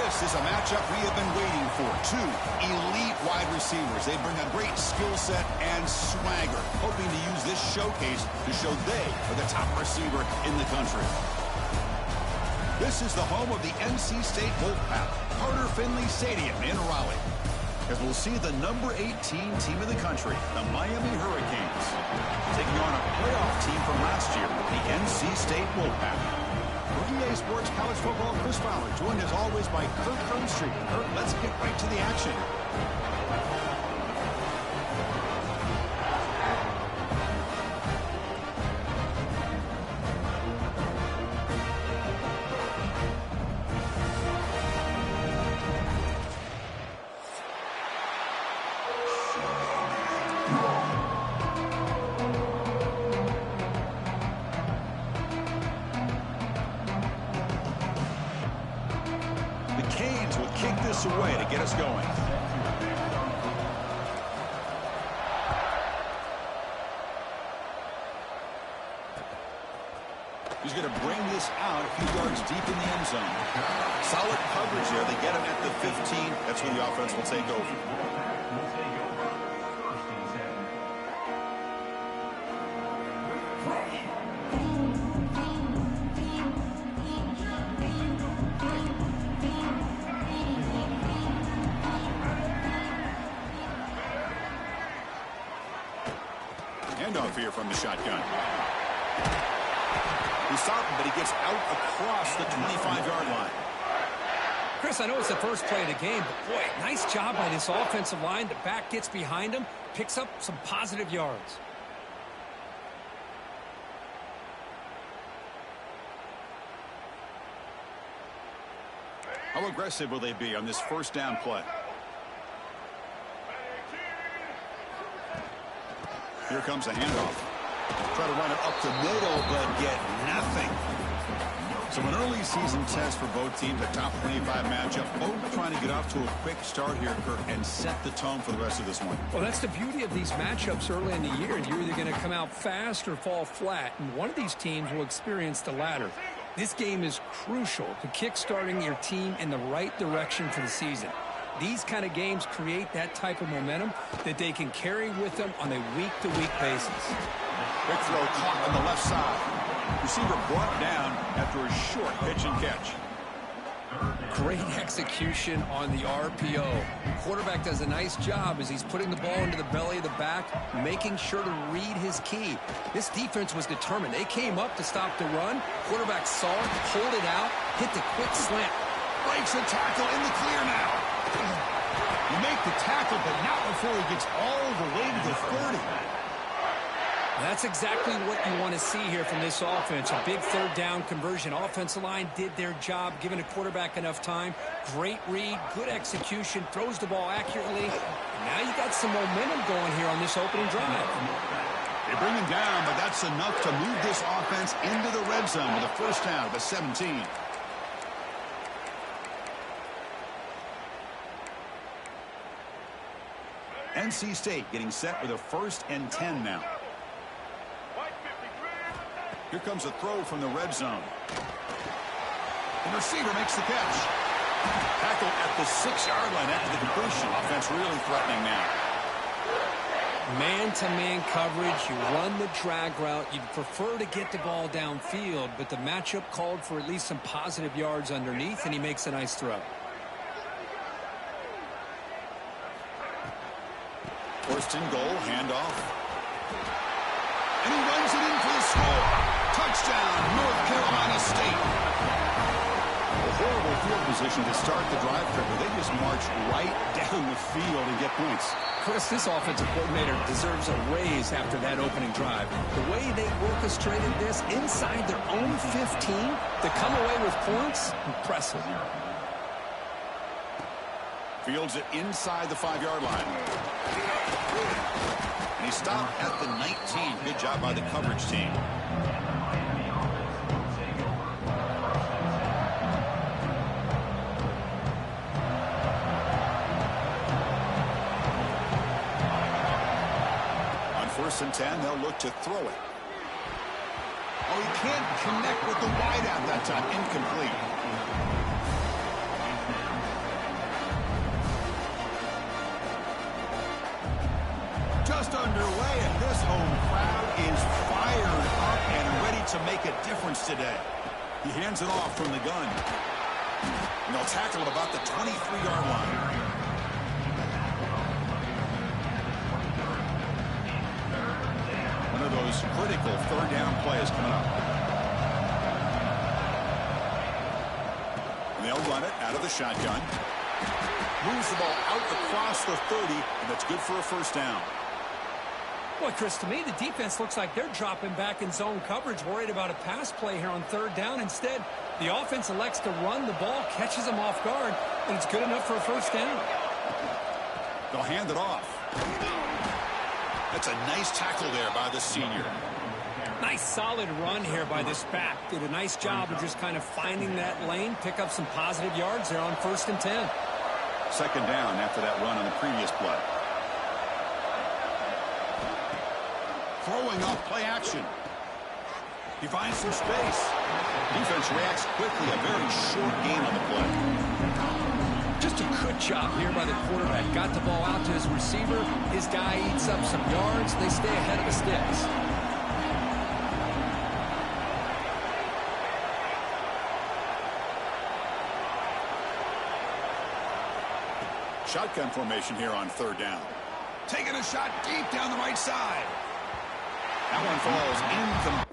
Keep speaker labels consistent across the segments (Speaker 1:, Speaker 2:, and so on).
Speaker 1: This is a matchup we have been waiting for. Two elite wide receivers. They bring a great skill set and swagger, hoping to use this showcase to show they are the top receiver in the country. This is the home of the NC State Wolfpack, Carter Finley Stadium in Raleigh, as we'll see the number 18 team in the country, the Miami Hurricanes, taking on a playoff team from last year, the NC State Wolfpack. For EA Sports College Football, Chris Fowler, joined as always by Kirk Herbstreit. Kirk, let's get right to the action. Away to get us going. He's going to bring this out a few yards deep in the end zone. Solid coverage there. They get him at the 15. That's where the offense will take over. Handoff here from the shotgun. He stopped him, but he gets out across the 25-yard line.
Speaker 2: Chris, I know it's the first play of the game, but boy, nice job by this offensive line. The back gets behind him, picks up some positive yards.
Speaker 1: How aggressive will they be on this first down play? Here comes a handoff. Try to run it up the middle, but get nothing. So an early season test for both teams, a top 25 matchup. Both trying to get off to a quick start here, Kirk, and set the tone for the rest of this one.
Speaker 2: Well, that's the beauty of these matchups early in the year. You're either going to come out fast or fall flat, and one of these teams will experience the latter. This game is crucial to kick-starting your team in the right direction for the season. These kind of games create that type of momentum that they can carry with them on a week-to-week basis.
Speaker 1: Quick throw caught on the left side. Receiver brought down after a short pitch and catch.
Speaker 2: Great execution on the RPO. Quarterback does a nice job as he's putting the ball into the belly of the back, making sure to read his key. This defense was determined. They came up to stop the run. Quarterback saw it, pulled it out, hit the quick slant.
Speaker 1: Breaks the tackle in the clear now. You make the tackle, but not before he gets all the way to the 30.
Speaker 2: That's exactly what you want to see here from this offense. A big third down conversion. Offensive line did their job, giving the quarterback enough time. Great read, good execution, throws the ball accurately. And now you got some momentum going here on this opening drive.
Speaker 1: They bring him down, but that's enough to move this offense into the red zone with a first down at the 17. NC State getting set with a 1st and 10 now. Here comes a throw from the red zone. The receiver makes the catch. Tackle at the 6-yard line after the completion. Offense really threatening now.
Speaker 2: Man-to-man coverage, you run the drag route. You'd prefer to get the ball downfield, but the matchup called for at least some positive yards underneath, and he makes a nice throw.
Speaker 1: 1st and goal, handoff. And he runs it in for the score. Touchdown, North Carolina State. A horrible field position to start the drive, but they just march right down the field and get points.
Speaker 2: Chris, this offensive coordinator deserves a raise after that opening drive. The way they orchestrated this inside their own 15 to come away with points, impressive.
Speaker 1: Fields it inside the 5-yard line. And he stopped at the 19. Good job by the coverage team. On 1st and 10, they'll look to throw it. Oh, he can't connect with the wideout that time. Incomplete. just underway, and this home crowd is fired up and ready to make a difference today. He hands it off from the gun. And they'll tackle him about the 23-yard line. One of those critical third down plays coming up. And they'll run it out of the shotgun. Moves the ball out across the 30, and that's good for a first down.
Speaker 2: Well, Chris, to me, the defense looks like they're dropping back in zone coverage, worried about a pass play here on third down. Instead, the offense elects to run the ball, catches them off guard, and it's good enough for a first down.
Speaker 1: They'll hand it off. That's a nice tackle there by the senior.
Speaker 2: Nice solid run here by this back. Did a nice job of just kind of finding that lane, pick up some positive yards there on 1st and 10.
Speaker 1: Second down after that run on the previous play. Throwing off play action. He finds some space. Defense reacts quickly. A very short gain on the play.
Speaker 2: Just a good job here by the quarterback. Got the ball out to his receiver. His guy eats up some yards. They stay ahead of the sticks.
Speaker 1: Shotgun formation here on third down. Taking a shot deep down the right side. That one falls incomplete.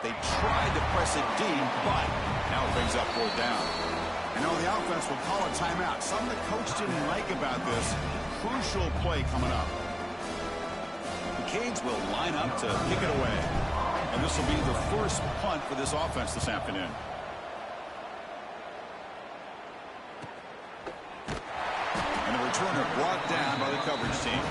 Speaker 1: They tried to press it deep, but now it brings up fourth down. And now the offense will call a timeout. Something the coach didn't like about this. Crucial play coming up. The Canes will line up to kick it away. And this will be the first punt for this offense this afternoon. And the returner brought down by the coverage team.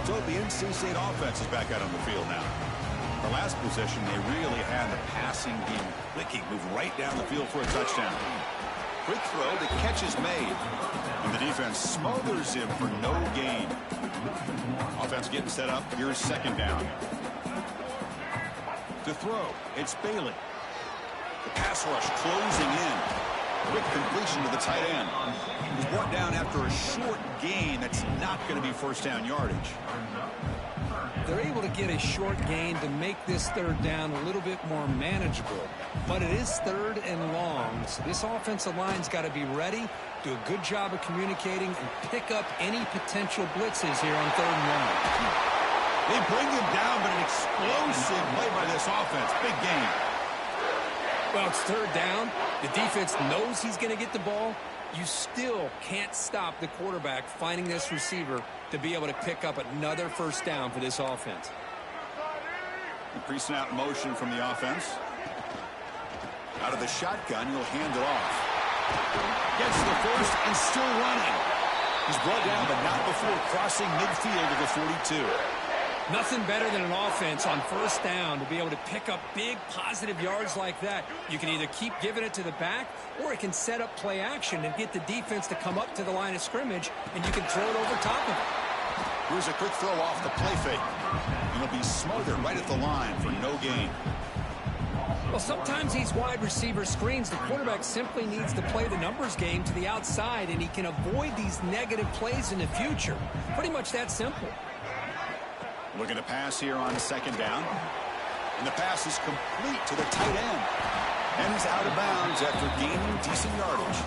Speaker 1: So the NC State offense is back out on the field now. The last possession, they really had the passing game clicking, move right down the field for a touchdown. Quick throw, the catch is made. And the defense smothers him for no gain. Offense getting set up. Here's second down. To throw, it's Bailey. The pass rush closing in. Quick completion to the tight end. He's brought down after a short gain that's not going to be first down yardage.
Speaker 2: They're able to get a short gain to make this third down a little bit more manageable. But it is third and long, so this offensive line's got to be ready, do a good job of communicating, and pick up any potential blitzes here on third and long.
Speaker 1: They bring him down, but an explosive play by this offense. Big gain.
Speaker 2: Well, it's third down. The defense knows he's going to get the ball. You still can't stop the quarterback finding this receiver to be able to pick up another first down for this offense.
Speaker 1: Increasing out motion from the offense. Out of the shotgun, he'll hand it off. Gets the first and still running. He's brought down, but not before crossing midfield of the 42.
Speaker 2: Nothing better than an offense on first down to be able to pick up big positive yards like that. You can either keep giving it to the back, or it can set up play action and get the defense to come up to the line of scrimmage, and you can throw it over top of it.
Speaker 1: Here's a quick throw off the play fake. And it'll be smothered right at the line for no gain.
Speaker 2: Well, sometimes these wide receiver screens, the quarterback simply needs to play the numbers game to the outside, and he can avoid these negative plays in the future. Pretty much that simple.
Speaker 1: Looking to pass here on second down. And the pass is complete to the tight end. And he's out of bounds after gaining decent yardage.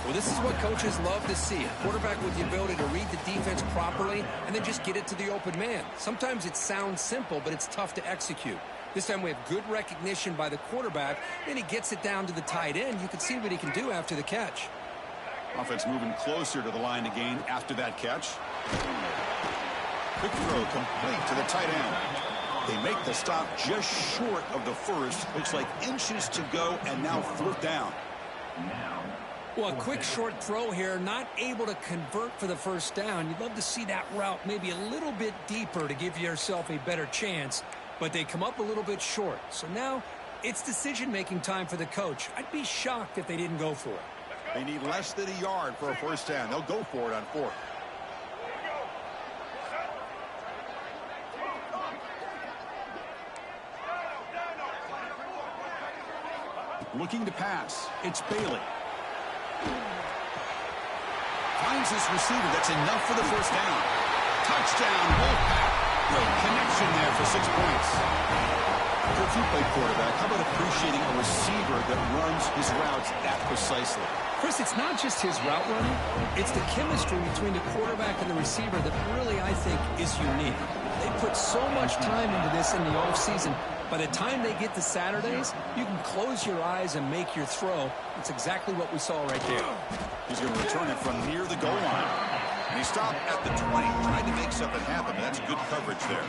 Speaker 2: Well, this is what coaches love to see. A quarterback with the ability to read the defense properly and then just get it to the open man. Sometimes it sounds simple, but it's tough to execute. This time we have good recognition by the quarterback. Then he gets it down to the tight end. You can see what he can do after the catch.
Speaker 1: Offense moving closer to the line to gain after that catch. Quick throw complete to the tight end. They make the stop just short of the first. Looks like inches to go, and now 4th down.
Speaker 2: Well, a quick short throw here, not able to convert for the first down. You'd love to see that route maybe a little bit deeper to give yourself a better chance, but they come up a little bit short. So now it's decision-making time for the coach. I'd be shocked if they didn't go for it.
Speaker 1: They need less than a yard for a first down. They'll go for it on 4th. Looking to pass. It's Bailey. Finds his receiver. That's enough for the first down. Touchdown, Wolfpack. Great connection there for 6 points. If you play quarterback, how about appreciating a receiver that runs his routes that precisely?
Speaker 2: Chris, it's not just his route running. It's the chemistry between the quarterback and the receiver that really, I think, is unique. They put so much time into this in the offseason. By the time they get to Saturdays, you can close your eyes and make your throw. It's exactly what we saw right there.
Speaker 1: He's going to return it from near the goal line. And he stopped at the 20, tried to make something happen. That's good coverage there.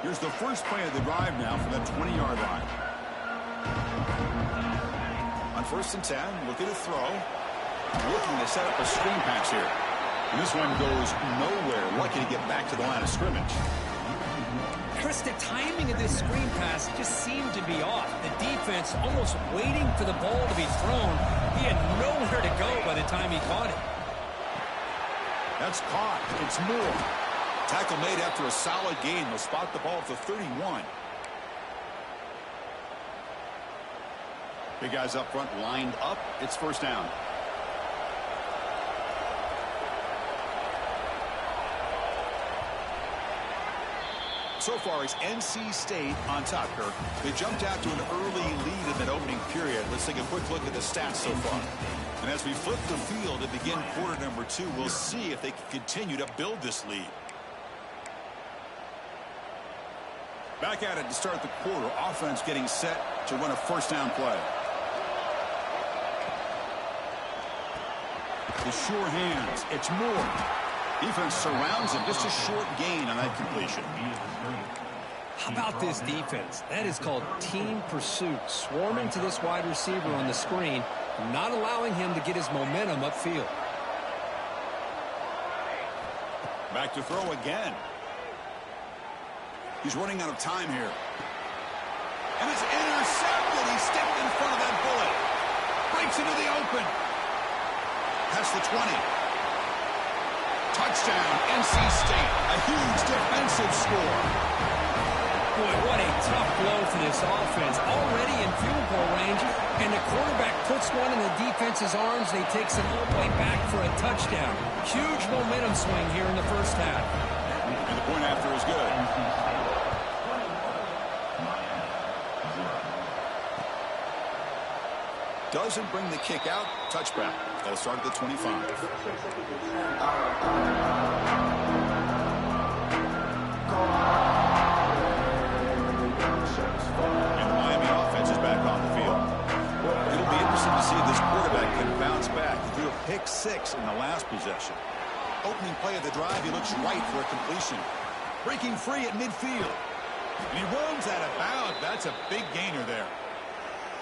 Speaker 1: Here's the first play of the drive now from that 20-yard line. On 1st and 10, looking to throw. Looking to set up a screen pass here. And this one goes nowhere. Lucky to get back to the line of scrimmage.
Speaker 2: Chris, the timing of this screen pass just seemed to be off. The defense almost waiting for the ball to be thrown. He had nowhere to go by the time he caught it.
Speaker 1: That's caught. It's Moore. Tackle made after a solid gain. They'll spot the ball at the 31. Big guys up front lined up. It's first down. So far, it's NC State on top, Kirk. They jumped out to an early lead in that opening period. Let's take a quick look at the stats so far. And as we flip the field to begin quarter number 2, we'll see if they can continue to build this lead. Back at it to start the quarter. Offense getting set to run a first down play. The sure hands. It's Moore. Defense surrounds him. Just a short gain on that completion.
Speaker 2: How about this defense? That is called team pursuit. Swarming to this wide receiver on the screen, not allowing him to get his momentum upfield.
Speaker 1: Back to throw again. He's running out of time here. And it's intercepted. He stepped in front of that bullet. Breaks into the open. Past the 20. Touchdown, NC State. A huge defensive score.
Speaker 2: Boy, what a tough blow for this offense. Already in field goal range, and the quarterback puts one in the defense's arms, and he takes it all the way back for a touchdown. Huge momentum swing here in the first half.
Speaker 1: And the point after is good. Doesn't bring the kick out. Touchback. They'll start at the 25. And the Miami offense is back on the field. It'll be interesting to see if this quarterback can bounce back. He threw a pick 6 in the last possession. Opening play of the drive, he looks right for a completion. Breaking free at midfield. And he runs out of bounds. That's a big gainer there.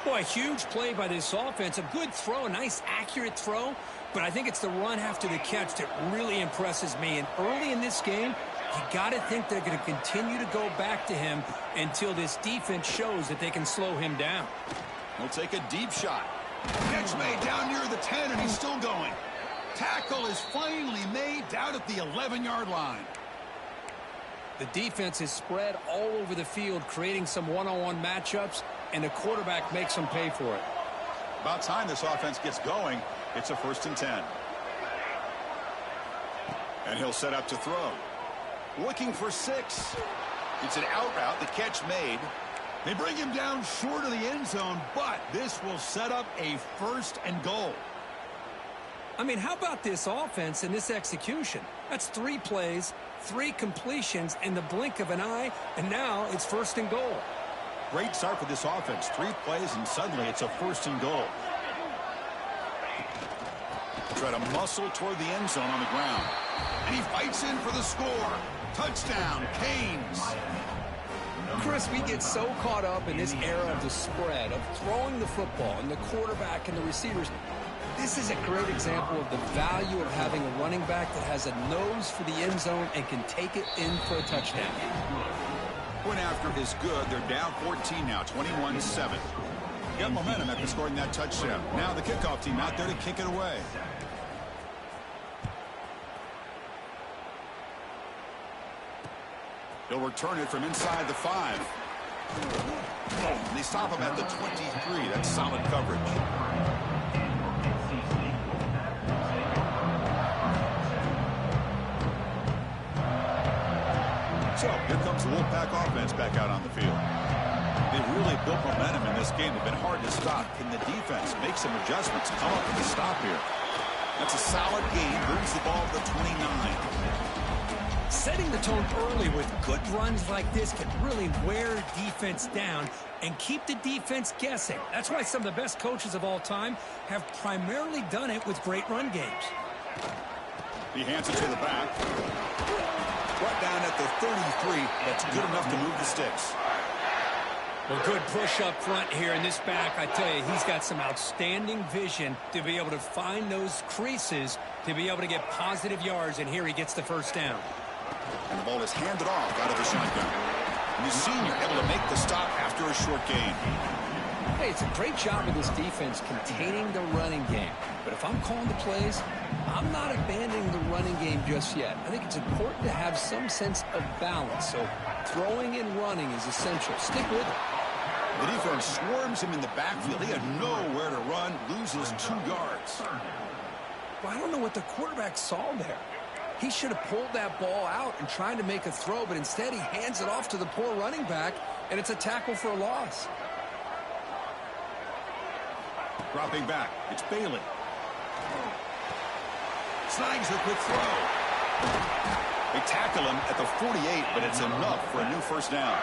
Speaker 2: Boy, a huge play by this offense. A good throw, a nice accurate throw. But I think it's the run after the catch that really impresses me. And early in this game, you got to think they're going to continue to go back to him until this defense shows that they can slow him down.
Speaker 1: He'll take a deep shot. Catch made down near the 10, and he's still going. Tackle is finally made down at the 11-yard line.
Speaker 2: The defense is spread all over the field, creating some one-on-one matchups, and the quarterback makes them pay for it.
Speaker 1: About time this offense gets going. It's a 1st and 10. And he'll set up to throw. Looking for 6. It's an out route. The catch made. They bring him down short of the end zone, but this will set up a 1st and goal.
Speaker 2: I mean, how about this offense and this execution? That's 3 plays, 3 completions in the blink of an eye, and now it's 1st and goal.
Speaker 1: Great start for this offense. 3 plays, and suddenly it's a 1st and goal. Try to muscle toward the end zone on the ground. And he fights in for the score. Touchdown, Canes.
Speaker 2: Chris, we get so caught up in this era of the spread, of throwing the football, and the quarterback and the receivers. This is a great example of the value of having a running back that has a nose for the end zone and can take it in for a touchdown.
Speaker 1: Point after is good. They're down 14 now, 21-7. Got momentum after scoring that touchdown. Now the kickoff team out there to kick it away. He'll return it from inside the 5. And they stop him at the 23. That's solid coverage. So here comes the Wolfpack offense back out on the field. They've really built momentum in this game. They've been hard to stop. Can the defense make some adjustments? Come up with a stop here. That's a solid gain. Brings the ball to the 29.
Speaker 2: Setting the tone early with good runs like this can really wear defense down and keep the defense guessing. That's why some of the best coaches of all time have primarily done it with great run games.
Speaker 1: He hands it to the back. Brought down at the 33. That's good enough to move the sticks.
Speaker 2: Well, good push up front here in this back. I tell you, he's got some outstanding vision to be able to find those creases, to be able to get positive yards, and here he gets the 1st down.
Speaker 1: And the ball is handed off out of the shotgun. And the senior able to make the stop after a short gain.
Speaker 2: Hey, it's a great job of this defense containing the running game. But if I'm calling the plays, I'm not abandoning the running game just yet. I think it's important to have some sense of balance. So throwing and running is essential. Stick with it.
Speaker 1: The defense swarms him in the backfield. He had nowhere to run, loses 2 yards.
Speaker 2: Well, I don't know what the quarterback saw there. He should have pulled that ball out and tried to make a throw, but instead he hands it off to the poor running back, and it's a tackle for a loss.
Speaker 1: Dropping back, it's Bailey. Snags the quick throw. They tackle him at the 48, but it's enough for a new 1st down.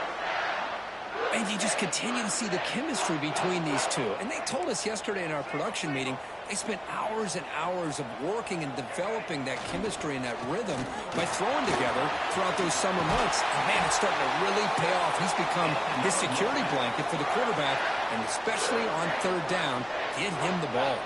Speaker 2: And you just continue to see the chemistry between these two. And they told us yesterday in our production meeting, they spent hours and hours of working and developing that chemistry and that rhythm by throwing together throughout those summer months. And man, it's starting to really pay off. He's become his security blanket for the quarterback, and especially on 3rd down, get him the ball.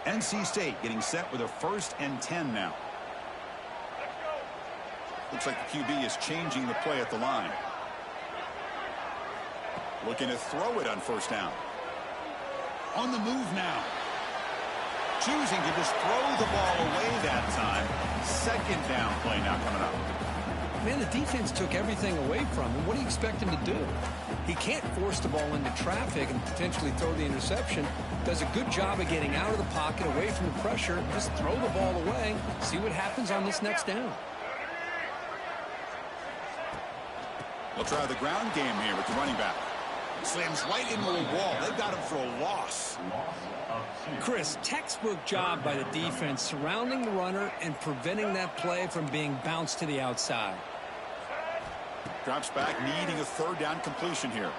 Speaker 1: NC State getting set with a 1st and 10 now. Looks like the QB is changing the play at the line. Looking to throw it on 1st down. On the move now. Choosing to just throw the ball away that time. 2nd down play now coming up.
Speaker 2: Man, the defense took everything away from him. What do you expect him to do? He can't force the ball into traffic and potentially throw the interception. Does a good job of getting out of the pocket, away from the pressure. Just throw the ball away. See what happens on this next down.
Speaker 1: They'll try the ground game here with the running back. Slams right into the wall. They've got him for a loss.
Speaker 2: Chris, textbook job by the defense surrounding the runner and preventing that play from being bounced to the outside.
Speaker 1: Drops back, needing a 3rd down completion here.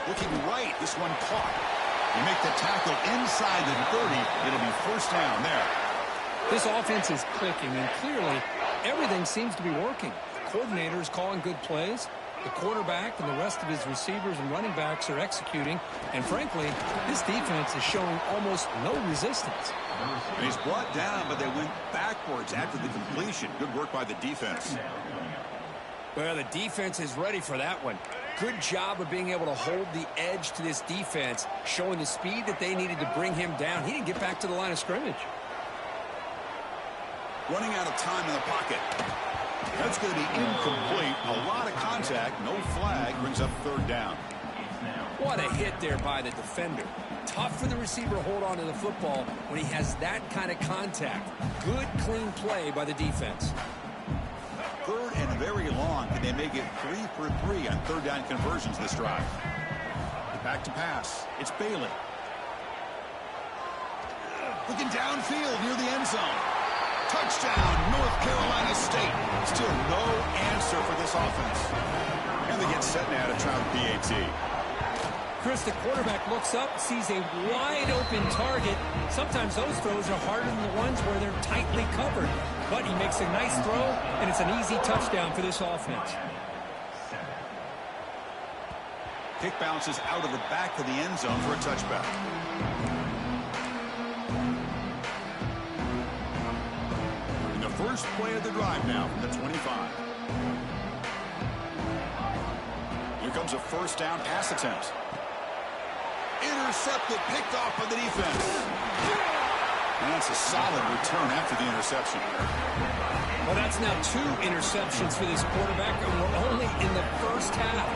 Speaker 1: Looking right, this one caught. They make the tackle inside the 30. It'll be 1st down there.
Speaker 2: This offense is clicking, and clearly everything seems to be working. The coordinator is calling good plays. The quarterback and the rest of his receivers and running backs are executing. And frankly, this defense is showing almost no resistance.
Speaker 1: And he's brought down, but they went backwards after the completion. Good work by the defense.
Speaker 2: Well, the defense is ready for that one. Good job of being able to hold the edge to this defense, showing the speed that they needed to bring him down. He didn't get back to the line of scrimmage.
Speaker 1: Running out of time in the pocket. That's going to be incomplete. A lot of contact. No flag. Brings up 3rd down.
Speaker 2: What a hit there by the defender. Tough for the receiver to hold on to the football when he has that kind of contact. Good, clean play by the defense.
Speaker 1: 3rd and very long. Can they make it 3 for 3 on 3rd down conversions this drive? Back to pass. It's Bailey. Looking downfield near the end zone. Touchdown, North Carolina State. Still no answer for this offense. And they get set now to try the PAT.
Speaker 2: Chris, the quarterback looks up, sees a wide-open target. Sometimes those throws are harder than the ones where they're tightly covered. But he makes a nice throw, and it's an easy touchdown for this offense.
Speaker 1: Kick bounces out of the back of the end zone for a touchback. In the first play of the drive now from the 25. Here comes a first down pass attempt. Intercepted, picked off by the defense. And that's a solid return after the interception.
Speaker 2: Well, that's now 2 interceptions for this quarterback, and we're only in the first half.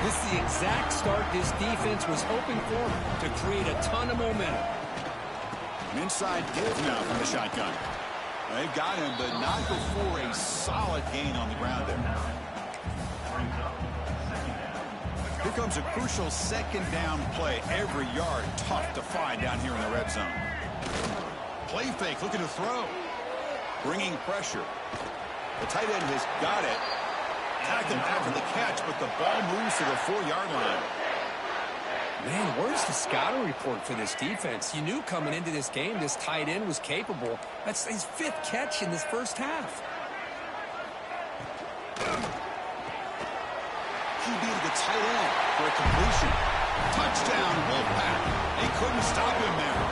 Speaker 2: This is the exact start this defense was hoping for to create a ton of momentum.
Speaker 1: An inside give now from the shotgun. They've got him, but not before a solid gain on the ground there. Here comes a crucial second down play. Every yard tough to find down here in the red zone. Play fake, looking to throw. Bringing pressure. The tight end has got it. Tackled after the catch, but the ball moves to the 4-yard line.
Speaker 2: Man, where's the scouting report for this defense? You knew coming into this game this tight end was capable. That's his 5th catch in this first half.
Speaker 1: QB to the tight end for a completion. Touchdown, Wolfpack. They couldn't stop him there.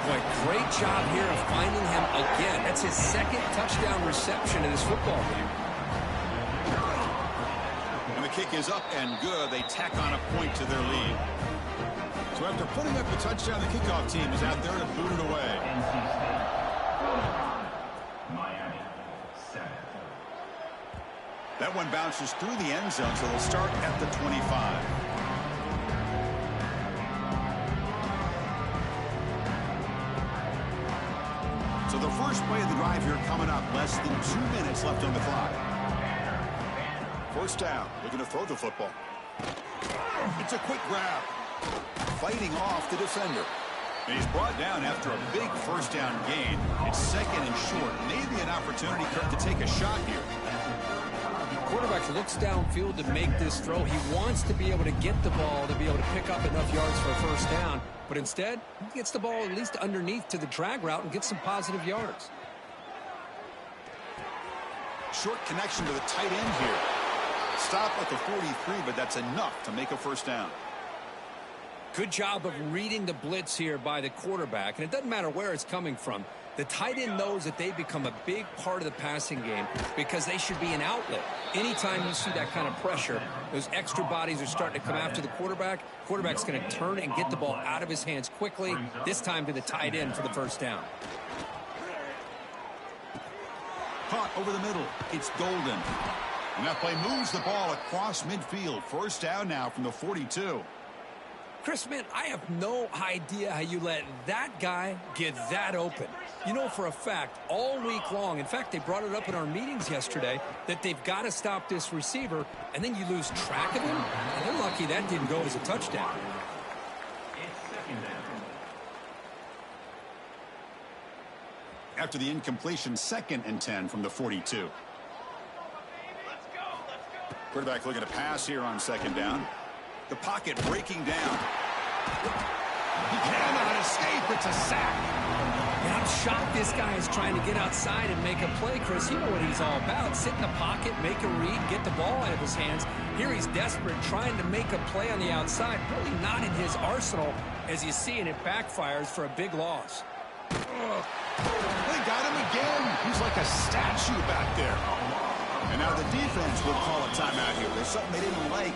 Speaker 2: Boy, great job here of finding him again. That's his 2nd touchdown reception in this football game.
Speaker 1: And the kick is up and good. They tack on a point to their lead. So after putting up the touchdown, the kickoff team is out there to boot it away. That one bounces through the end zone, so they'll start at the 25. So the first play of the drive here coming up. Less than 2 minutes left on the clock. First down, looking to throw the football. It's a quick grab. Fighting off the defender. And he's brought down after a big first down gain. It's 2nd and short. Maybe an opportunity, Kirk, to take a shot here.
Speaker 2: Quarterback looks downfield to make this throw. He wants to be able to get the ball to be able to pick up enough yards for a first down. But instead, he gets the ball at least underneath to the drag route and gets some positive yards.
Speaker 1: Short connection to the tight end here. Stop at the 43, but that's enough to make a first down.
Speaker 2: Good job of reading the blitz here by the quarterback. And it doesn't matter where it's coming from. The tight end knows that they become a big part of the passing game because they should be an outlet. Anytime you see that kind of pressure, those extra bodies are starting to come after the quarterback. Quarterback's going to turn and get the ball out of his hands quickly, this time to the tight end for the first down.
Speaker 1: Caught over the middle. It's Golden. And that play moves the ball across midfield. First down now from the 42.
Speaker 2: Chris, man, I have no idea how you let that guy get that open. You know for a fact, all week long, in fact, they brought it up in our meetings yesterday, that they've got to stop this receiver, and then you lose track of him. And they're lucky that didn't go as a touchdown.
Speaker 1: After the incompletion, 2nd and 10 from the 42. Quarterback looking to pass here on 2nd down. The pocket breaking down. He cannot escape. It's a sack.
Speaker 2: And I'm shocked this guy is trying to get outside and make a play, Chris. You know what he's all about. Sit in the pocket, make a read, get the ball out of his hands. Here he's desperate, trying to make a play on the outside. Really not in his arsenal, as you see, and it backfires for a big loss.
Speaker 1: They got him again. He's like a statue back there. And now the defense will call a timeout here. There's something they didn't like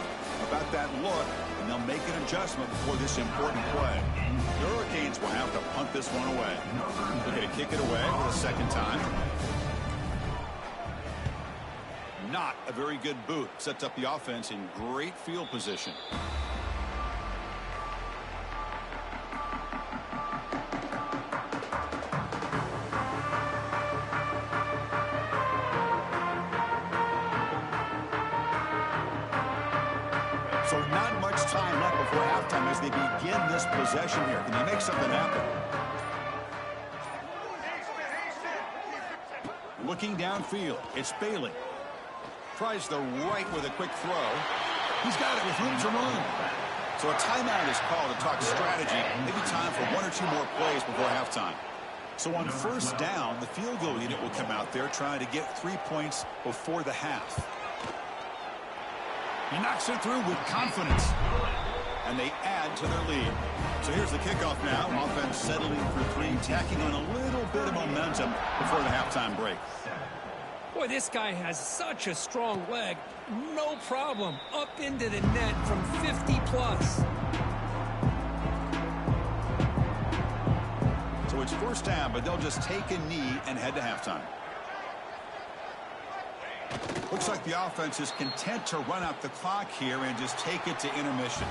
Speaker 1: about that look, and they'll make an adjustment before this important play. The Hurricanes will have to punt this one away. They're going to kick it away for the 2nd time. Not a very good boot. Sets up the offense in great field position. So not much time left before halftime as they begin this possession here. Can they make something happen? Looking downfield, it's Bailey. Tries the right with a quick throw. He's got it with room to run. So a timeout is called to talk strategy. Maybe time for one or two more plays before halftime. So on first down, the field goal unit will come out there trying to get 3 points before the half. He knocks it through with confidence. And they add to their lead. So here's the kickoff now. Offense settling for three, tacking on a little bit of momentum before the halftime break.
Speaker 2: Boy, this guy has such a strong leg. No problem. Up into the net from 50+.
Speaker 1: So it's first down, but they'll just take a knee and head to halftime. Looks like the offense is content to run out the clock here and just take it to intermission.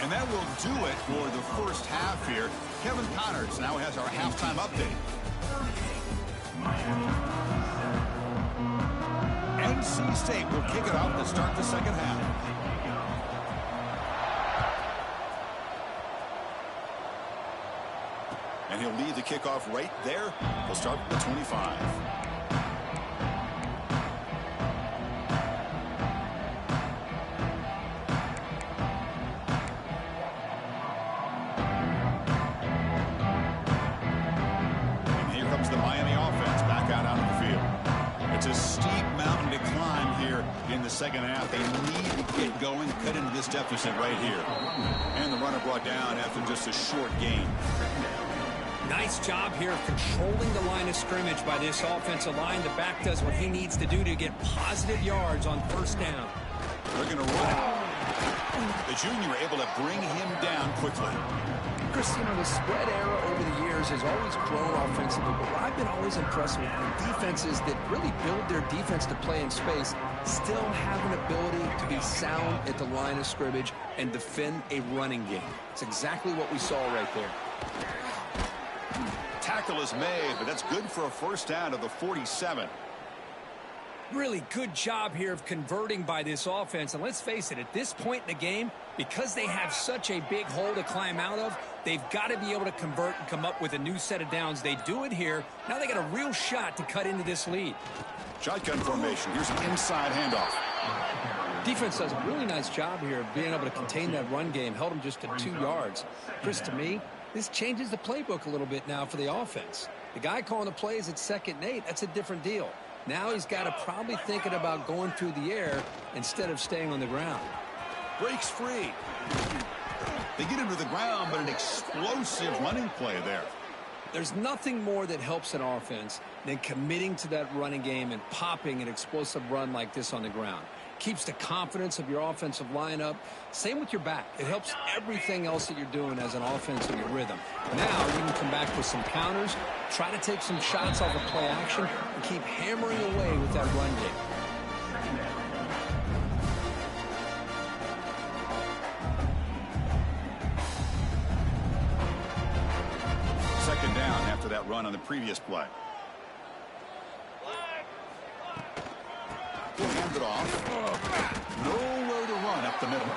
Speaker 1: And that will do it for the first half here. Kevin Connors now has our halftime update. NC State will kick it off to start the second half. And he'll lead the kickoff right there. He'll start at the 25. Second half, they need to get going, cut into this deficit right here. And the runner brought down after just a short gain.
Speaker 2: Nice job here of controlling the line of scrimmage by this offensive line. The back does what he needs to do to get positive yards on first down.
Speaker 1: They're going to run it. The junior able to bring him down quickly.
Speaker 2: Chris, you know, the spread era over the years has always grown offensively, but what I've been always impressed with defenses that really build their defense to play in space still have an ability to be sound at the line of scrimmage and defend a running game. It's exactly what we saw right there.
Speaker 1: Tackle is made, but that's good for a first down to the 47.
Speaker 2: Really good job here of converting by this offense. And let's face it, at this point in the game, because they have such a big hole to climb out of, they've got to be able to convert and come up with a new set of downs. They do it here. Now they got a real shot to cut into this lead.
Speaker 1: Shotgun formation. Here's an inside handoff.
Speaker 2: Defense does a really nice job here of being able to contain that run game. Held them just to 2 yards. Chris, to me, this changes the playbook a little bit now for the offense. The guy calling the plays at 2nd and 8, that's a different deal. Now he's got to probably thinking about going through the air instead of staying on the ground.
Speaker 1: Breaks free. They get him to the ground, but an explosive running play there.
Speaker 2: There's nothing more that helps an offense than committing to that running game and popping an explosive run like this on the ground. Keeps the confidence of your offensive lineup. Same with your back. It helps everything else that you're doing as an offense in your rhythm. Now you can come back with some counters, try to take some shots off of play action, and keep hammering away with that run game.
Speaker 1: Second down after that run on the previous play. Hand it off. Nowhere to run up the middle.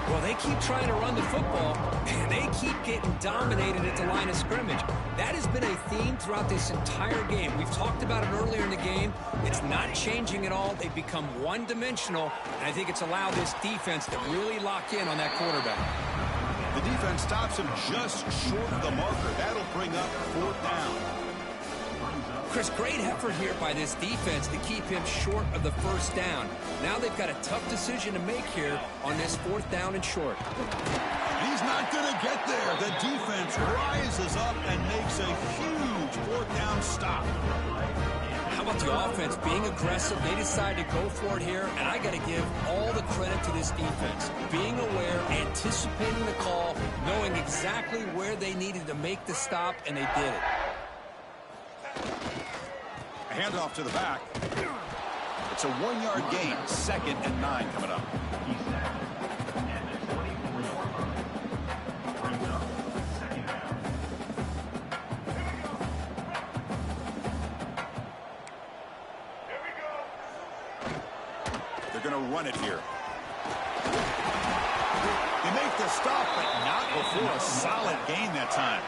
Speaker 2: Well, they keep trying to run the football, and they keep getting dominated at the line of scrimmage. That has been a theme throughout this entire game. We've talked about it earlier in the game. It's not changing at all. They've become one-dimensional, and I think it's allowed this defense to really lock in on that quarterback.
Speaker 1: The defense stops him just short of the marker. That'll bring up 4th down.
Speaker 2: Chris, great effort here by this defense to keep him short of the first down. Now they've got a tough decision to make here on this 4th down and short.
Speaker 1: He's not going to get there. The defense rises up and makes a huge 4th down stop.
Speaker 2: How about the offense being aggressive? They decide to go for it here, and I got to give all the credit to this defense. Being aware, anticipating the call, knowing exactly where they needed to make the stop, and they did it.
Speaker 1: Handoff to the back. It's a 1-yard gain. 2nd and 9 coming up. They're going to run it here. They make the stop, but not before a solid gain that time.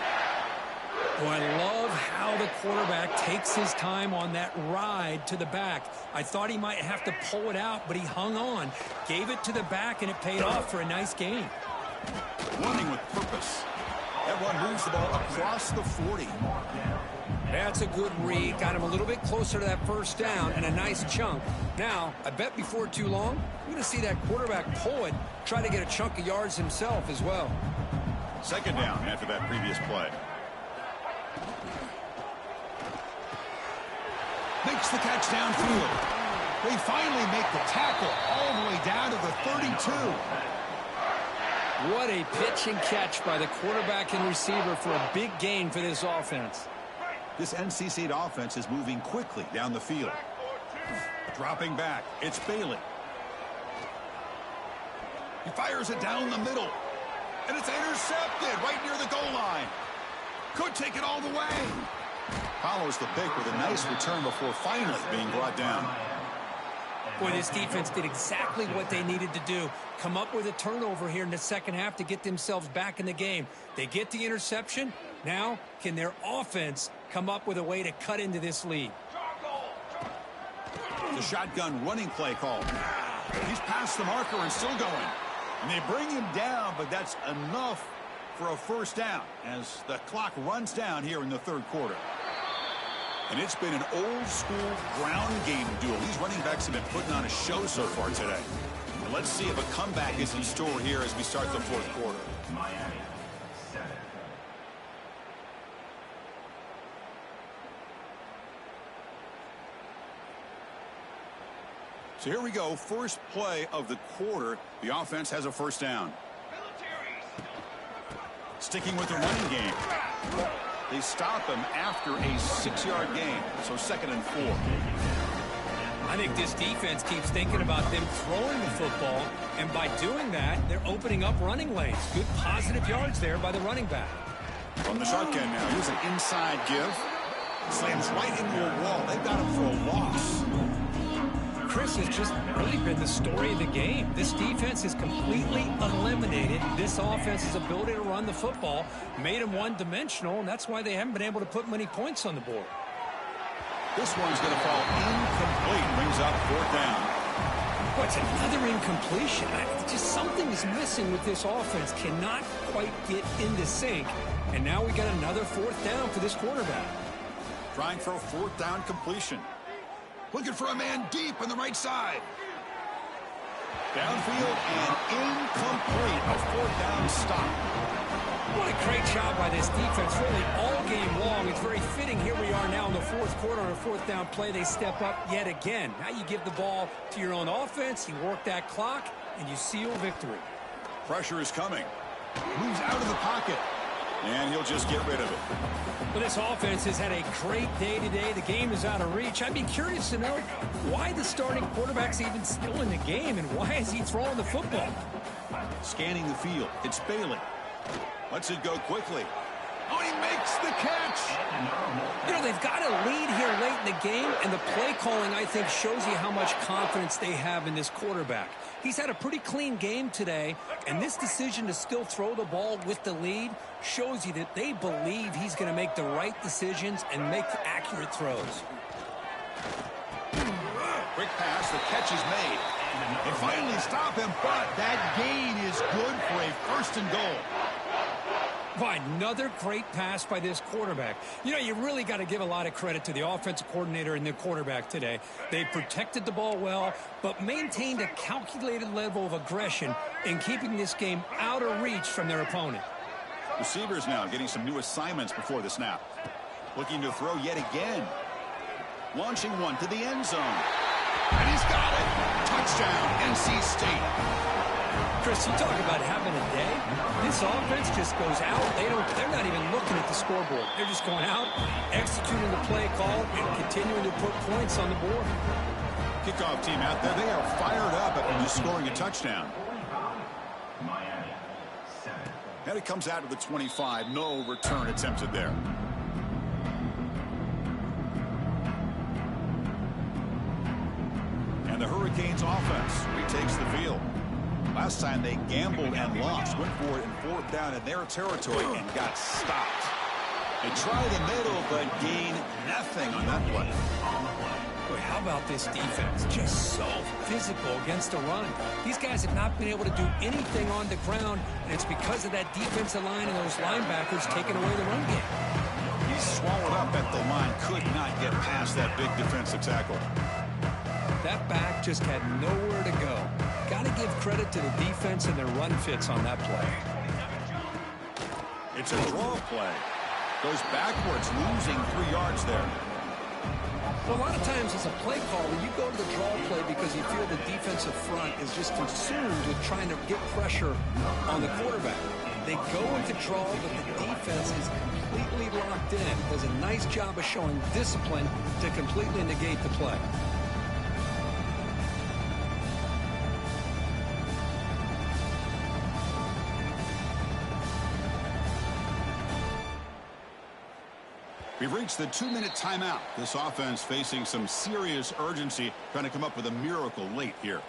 Speaker 2: Oh, I love how the quarterback takes his time on that ride to the back. I thought he might have to pull it out, but he hung on, gave it to the back, and it paid off for a nice gain.
Speaker 1: Running with purpose. That run moves the ball across the 40.
Speaker 2: That's a good read. Got him a little bit closer to that first down and a nice chunk. Now, I bet before too long, we're going to see that quarterback pull it, try to get a chunk of yards himself as well.
Speaker 1: Second down after that previous play. Makes the catch downfield. They finally make the tackle all the way down to the 32.
Speaker 2: What a pitch and catch by the quarterback and receiver for a big gain for this offense.
Speaker 1: This NC State offense is moving quickly down the field. Dropping back, it's Bailey. He fires it down the middle. And it's intercepted right near the goal line. Could take it all the way. Follows the pick with a nice return before finally being brought down.
Speaker 2: Boy, this defense did exactly what they needed to do. Come up with a turnover here in the second half to get themselves back in the game. They get the interception. Now, can their offense come up with a way to cut into this lead?
Speaker 1: The shotgun running play called. He's past the marker and still going. And they bring him down, but that's enough for a first down as the clock runs down here in the third quarter. And it's been an old-school ground game duel. These running backs have been putting on a show so far today. And let's see if a comeback is in store here as we start the fourth quarter. So here we go. First play of the quarter. The offense has a first down. Sticking with the running game. They stop him after a 6-yard gain. So 2nd and 4.
Speaker 2: I think this defense keeps thinking about them throwing the football, and by doing that, they're opening up running lanes. Good positive yards there by the running back.
Speaker 1: From the shotgun now, here's an inside give. Slams right into a wall. They've got him for a loss.
Speaker 2: Chris has just really been the story of the game. This defense has completely eliminated this offense's ability to run the football, made them one-dimensional, and that's why they haven't been able to put many points on the board.
Speaker 1: This one's going to fall incomplete. Brings up 4th down.
Speaker 2: What's another incompletion? Just something is missing with this offense. Cannot quite get into sync. And now we got another 4th down for this quarterback.
Speaker 1: Trying for a 4th down completion. Looking for a man deep on the right side. Downfield and incomplete. A 4th down stop.
Speaker 2: What a great job by this defense, really all game long. It's very fitting. Here we are now in the fourth quarter on a 4th down play. They step up yet again. Now you give the ball to your own offense, you work that clock, and you seal victory.
Speaker 1: Pressure is coming. Moves out of the pocket. And he'll just get rid of it.
Speaker 2: Well, this offense has had a great day today. The game is out of reach. I'd be curious to know why the starting quarterback's even still in the game and why is he throwing the football?
Speaker 1: Scanning the field. It's Bailey. Lets it go quickly. Oh, he makes the catch.
Speaker 2: You know, they've got a lead here late in the game, and the play calling, I think, shows you how much confidence they have in this quarterback. He's had a pretty clean game today, and this decision to still throw the ball with the lead shows you that they believe he's going to make the right decisions and make accurate throws.
Speaker 1: Quick pass, the catch is made. They finally stop him, but that gain is good for a 1st and goal.
Speaker 2: By another great pass by this quarterback. You know, you really got to give a lot of credit to the offensive coordinator and the quarterback today. They protected the ball well, but maintained a calculated level of aggression in keeping this game out of reach from their opponent.
Speaker 1: Receivers now getting some new assignments before the snap. Looking to throw yet again. Launching one to the end zone. And he's got it. Touchdown, NC State.
Speaker 2: Chris, you talk about having a day. This offense just goes out. They're not even looking at the scoreboard. They're just going out, executing the play call, and continuing to put points on the board.
Speaker 1: Kickoff team out there. They are fired up after just scoring a touchdown. And it comes out to the 25. No return attempted there. And the Hurricanes offense retakes the field. Last time they gambled and lost. Went for it in 4th down in their territory and got stopped. They try the middle, but gain nothing on that play.
Speaker 2: Boy, how about this defense? Just so physical against the run. These guys have not been able to do anything on the ground, and it's because of that defensive line and those linebackers taking away the run game.
Speaker 1: He's swallowed up at the line, could not get past that big defensive tackle.
Speaker 2: That back just had nowhere to go. Got to give credit to the defense and their run fits on that play.
Speaker 1: It's a draw play. Goes backwards, losing 3 yards there.
Speaker 2: Well, a lot of times as a play caller, you go to the draw play because you feel the defensive front is just consumed with trying to get pressure on the quarterback. They go into draw, but the defense is completely locked in. Does a nice job of showing discipline to completely negate the play.
Speaker 1: We've reached the 2-minute timeout. This offense facing some serious urgency, trying to come up with a miracle late here.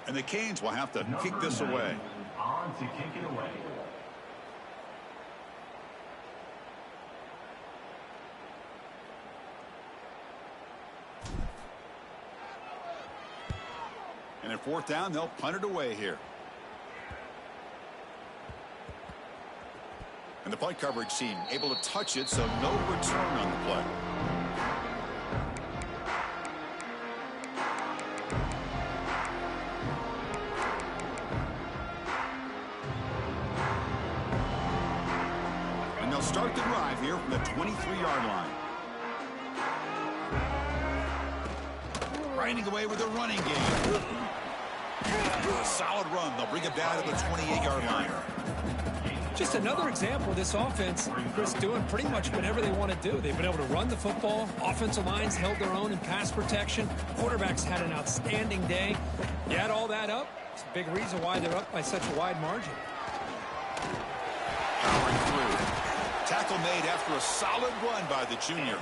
Speaker 1: And the Canes will have to kick this away.
Speaker 3: On to kick it away.
Speaker 1: And at 4th down, they'll punt it away here. And the punt coverage team able to touch it, so no return on the play. And they'll start the drive here from the 23-yard line. Grinding away with a running game. A solid run. They'll bring it down to the 28-yard line.
Speaker 2: Just another example of this offense, Chris, doing pretty much whatever they want to do. They've been able to run the football. Offensive lines held their own in pass protection. Quarterbacks had an outstanding day. You add all that up, it's a big reason why they're up by such a wide margin.
Speaker 1: Powering through. Tackle made after a solid run by the junior.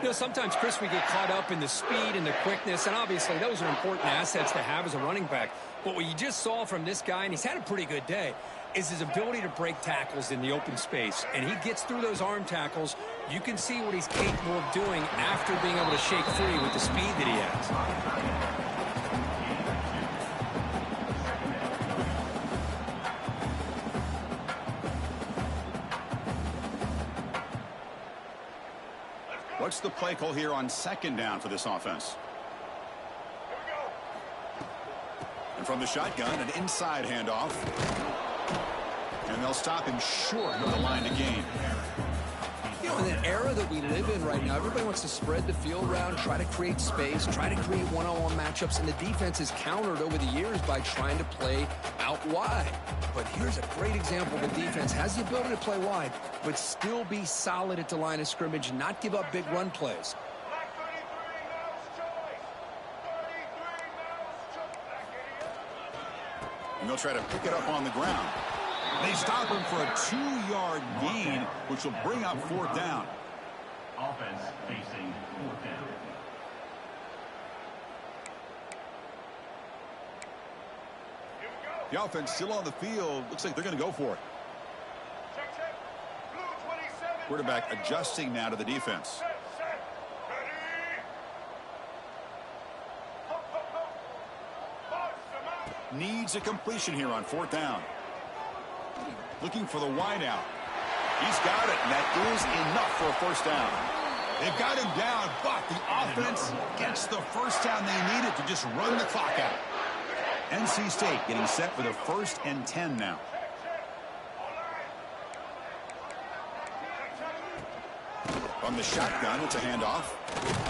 Speaker 2: You know, sometimes, Chris, we get caught up in the speed and the quickness, and obviously those are important assets to have as a running back. But what you just saw from this guy, and he's had a pretty good day, is his ability to break tackles in the open space. And he gets through those arm tackles. You can see what he's capable of doing after being able to shake free with the speed that he has.
Speaker 1: What's the play call here on 2nd down for this offense? And from the shotgun, an inside handoff. And they'll stop him short of the line to gain.
Speaker 2: You know, in the era that we live in right now, everybody wants to spread the field around, try to create space, try to create one-on-one matchups, and the defense is countered over the years by trying to play out wide. But here's a great example. The defense has the ability to play wide, but still be solid at the line of scrimmage, not give up big run plays.
Speaker 1: And they'll try to pick it up on the ground. They stop him for a 2-yard gain, which will bring up 4th down.
Speaker 3: Offense facing 4th down.
Speaker 1: The offense still on the field. Looks like they're going to go for it. Quarterback adjusting now to the defense. Needs a completion here on 4th down. Looking for the wideout. He's got it, and that is enough for a 1st down. They've got him down, but the offense gets the 1st down they needed to just run the clock out. NC State getting set for the 1st and 10 now. From the shotgun, it's a handoff.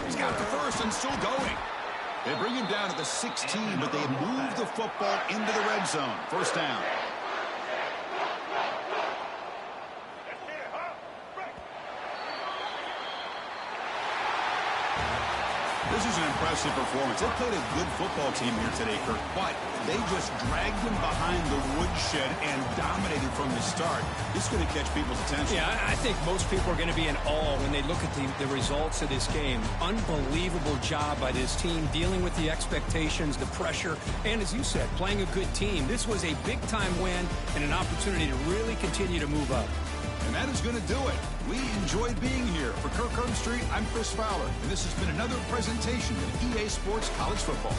Speaker 1: He's got the 1st and still going. They bring him down to the 16, but they move the football into the red zone. 1st down. This is an impressive performance. They played a good football team here today, Kirk, but they just dragged them behind the woodshed and dominated from the start. This is going to catch people's attention.
Speaker 2: Yeah, I think most people are going to be in awe when they look at the results of this game. Unbelievable job by this team dealing with the expectations, the pressure, and as you said, playing a good team. This was a big-time win and an opportunity to really continue to move up.
Speaker 1: And that is going to do it. We enjoyed being here. For Kirk Herbstreit, I'm Chris Fowler, and this has been another presentation of EA Sports College Football.